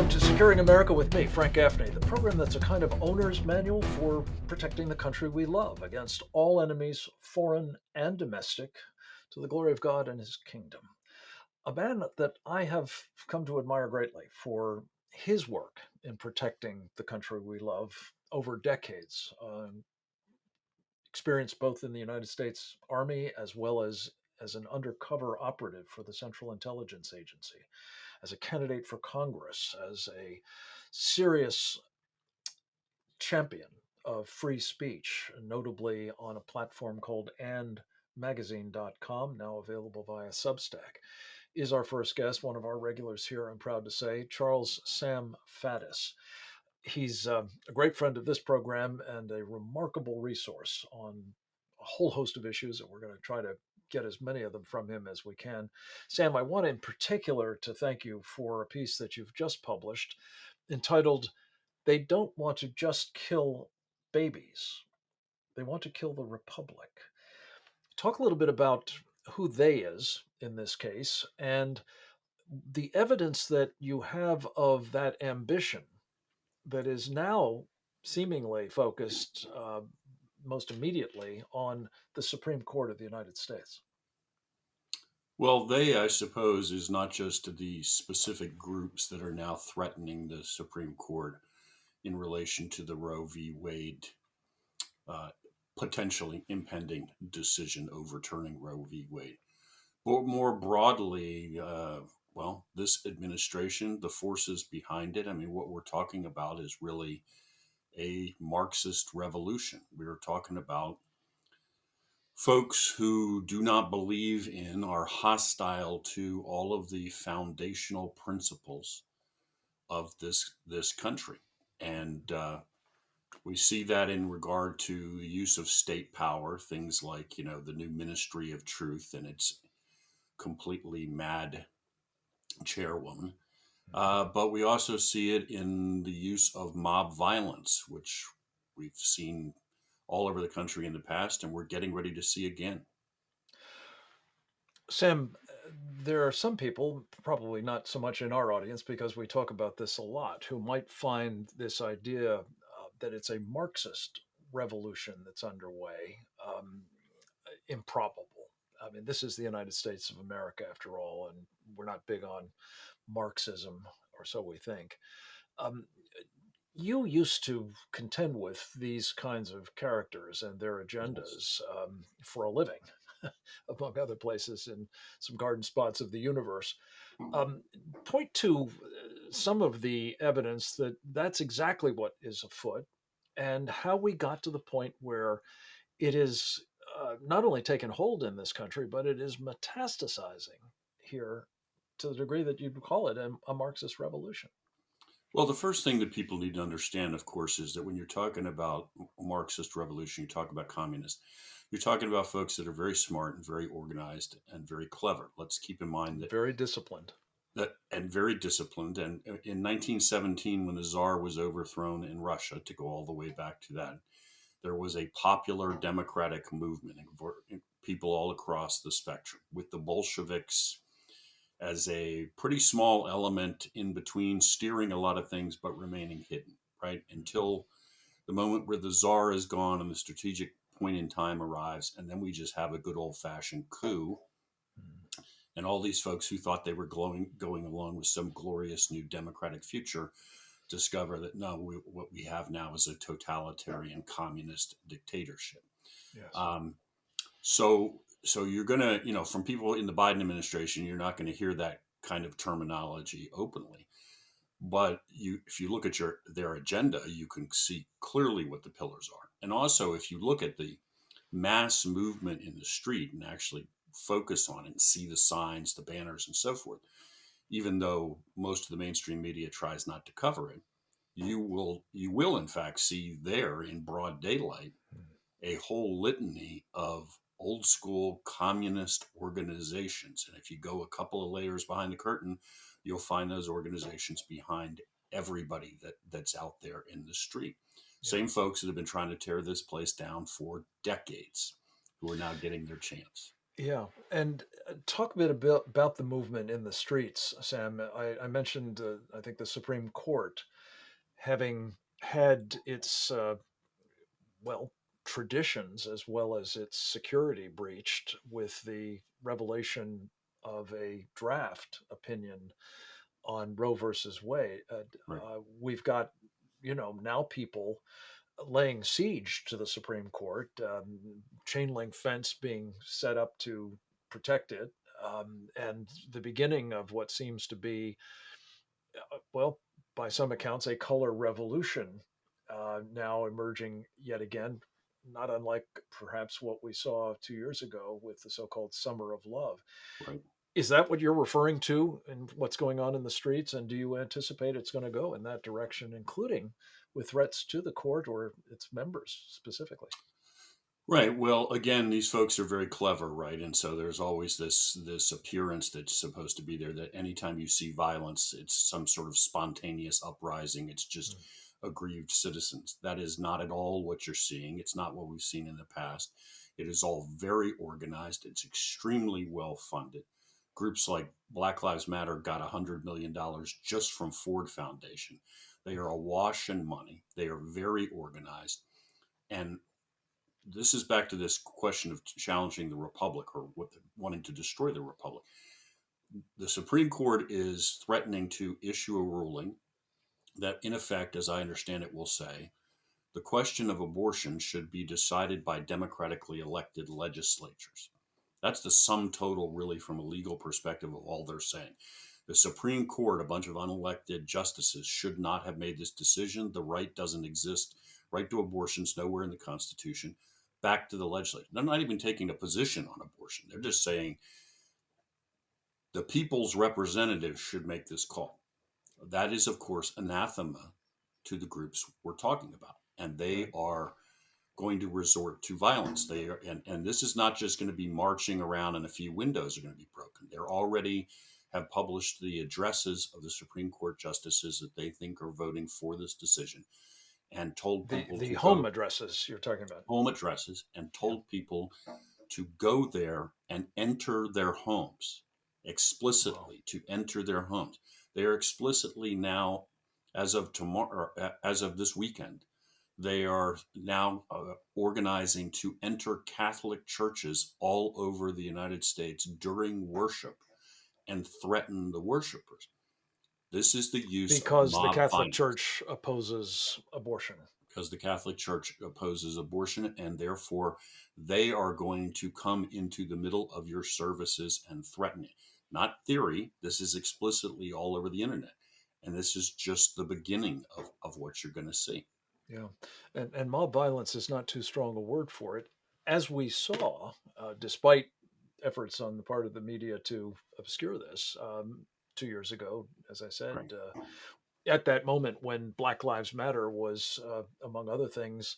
welcome to Securing America with me, Frank Gaffney, the program that's a kind of owner's manual for protecting the country we love against all enemies, foreign and domestic, to the glory of God and his kingdom. A man that I have come to admire greatly for his work in protecting the country we love over decades, experience both in the United States Army as well as an undercover operative for the Central Intelligence Agency, as a candidate for Congress, as a serious champion of free speech, notably on a platform called andmagazine.com, now available via Substack, is our first guest, one of our regulars here, I'm proud to say, Charles Sam Faddis. He's a great friend of this program and a remarkable resource on a whole host of issues that we're going to try to get as many of them from him as we can. Sam, I want in particular to thank you for a piece that you've just published entitled, "They Don't Want to Just Kill Babies. They Want to Kill the Republic." Talk a little bit about who they is in this case and the evidence that you have of that ambition that is now seemingly focused most immediately on the Supreme Court of the United States. Well, they, I suppose, is not just the specific groups that are now threatening the Supreme Court in relation to the Roe v. Wade uh, potentially impending decision overturning Roe v. Wade. But more broadly, this administration, the forces behind it, I mean, what we're talking about is really a Marxist revolution. We're talking about folks who do not believe in, are hostile to all of the foundational principles of this country, and we see that in regard to the use of state power, things like the new Ministry of Truth and its completely mad chairwoman. But we also see it in the use of mob violence, which we've seen all over the country in the past, and we're getting ready to see again. Sam, there are some people, probably not so much in our audience because we talk about this a lot, who might find this idea that it's a Marxist revolution that's underway improbable. I mean, this is the United States of America, after all, and we're not big on Marxism, or so we think. Um, you used to contend with these kinds of characters and their Yes. agendas for a living, among other places in some garden spots of the universe. Um, Point to some of the evidence that that's exactly what is afoot and how we got to the point where it is not only taken hold in this country, but it is metastasizing here to the degree that you'd call it a Marxist revolution. Well, the first thing that people need to understand, of course, is that when you're talking about Marxist revolution, you talk about communists. You're talking about folks that are very smart and very organized and very clever. Let's keep in mind that Very disciplined. and very disciplined. And in 1917, when the Tsar was overthrown in Russia, to go all the way back to that, there was a popular democratic movement in people all across the spectrum, with the Bolsheviks as a pretty small element in between, steering a lot of things but remaining hidden, right? Until the moment where the Tsar is gone and the strategic point in time arrives, and then we just have a good old fashioned coup. And all these folks who thought they were going along with some glorious new democratic future discover that no, what we have now is a totalitarian communist dictatorship. Yes. Um, so you're gonna, from people in the Biden administration, you're not going to hear that kind of terminology openly. But if you look at their agenda, you can see clearly what the pillars are. And also, if you look at the mass movement in the street and actually focus on it and see the signs, the banners, and so forth, even though most of the mainstream media tries not to cover it, you will in fact see there in broad daylight a whole litany of old school communist organizations. And if you go a couple of layers behind the curtain, you'll find those organizations behind everybody that's out there in the street. Yeah. Same folks that have been trying to tear this place down for decades who are now getting their chance. Yeah, and talk a bit about the movement in the streets, Sam. I mentioned, I think, the Supreme Court having had its well, traditions as well as its security breached with the revelation of a draft opinion on Roe versus Wade. Right. We've got, now people laying siege to the Supreme Court, chain link fence being set up to protect it, and the beginning of what seems to be, well, by some accounts, a color revolution now emerging yet again, not unlike perhaps what we saw 2 years ago with the so called Summer of Love. Right. Is that what you're referring to in what's going on in the streets? And do you anticipate it's going to go in that direction, including with threats to the court or its members specifically? Right. Well, again, these folks are very clever, right? And so there's always this appearance that's supposed to be there that anytime you see violence, it's some sort of spontaneous uprising. It's just Mm. aggrieved citizens. That is not at all what you're seeing. It's not what we've seen in the past. It is all very organized. It's extremely well funded. Groups like Black Lives Matter got $100 million just from Ford Foundation. They are awash in money. They are very organized. And this is back to this question of challenging the republic or wanting to destroy the republic. The Supreme Court is threatening to issue a ruling that, in effect, as I understand it, will say the question of abortion should be decided by democratically elected legislatures. That's the sum total, really, from a legal perspective of all they're saying. The Supreme Court, a bunch of unelected justices, should not have made this decision. The right doesn't exist. Right to abortion is nowhere in the Constitution. Back to the legislature. They're not even taking a position on abortion. They're just saying the people's representatives should make this call. That is, of course, anathema to the groups we're talking about. And they Right. are going to resort to violence. They are, and this is not just going to be marching around and a few windows are going to be broken. They're already have published the addresses of the Supreme Court justices that they think are voting for this decision and told people The to home go addresses you're talking about. home addresses and Yeah. told people to go there and enter their homes Wow. explicitly to enter their homes. They are explicitly now, as of tomorrow, as of this weekend, they are now organizing to enter Catholic churches all over the United States during worship and threaten the worshipers. This is the use of Because the mob Catholic violence Church opposes abortion. because the Catholic Church opposes abortion, and therefore they are going to come into the middle of your services and threaten it. Not theory, this is explicitly all over the internet. And this is just the beginning of what you're going to see. Yeah, and mob violence is not too strong a word for it, as we saw, despite efforts on the part of the media to obscure this 2 years ago. As I said, Right, at that moment when Black Lives Matter was, among other things,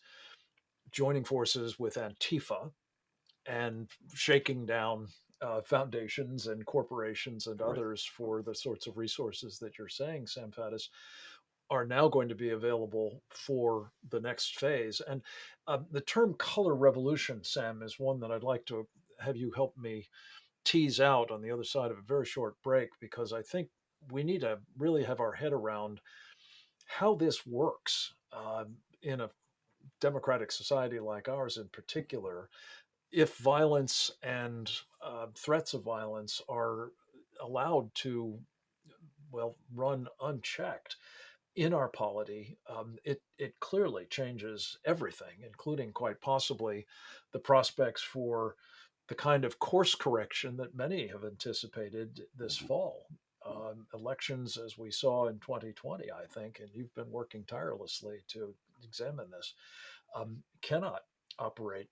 joining forces with Antifa and shaking down foundations and corporations and right. others for the sorts of resources that you're saying, Sam Faddis, are now going to be available for the next phase. And the term color revolution, Sam, is one that I'd like to have you help me tease out on the other side of a very short break, because I think we need to really have our head around how this works in a democratic society like ours in particular. If violence and threats of violence are allowed to, well, run unchecked in our polity, it clearly changes everything, including quite possibly the prospects for the kind of course correction that many have anticipated this Mhm. fall. Elections, as we saw in 2020, I think, and you've been working tirelessly to examine this, cannot operate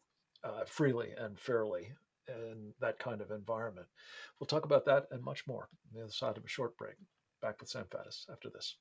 freely and fairly in that kind of environment. We'll talk about that and much more on the other side of a short break. Back with Sam Faddis after this.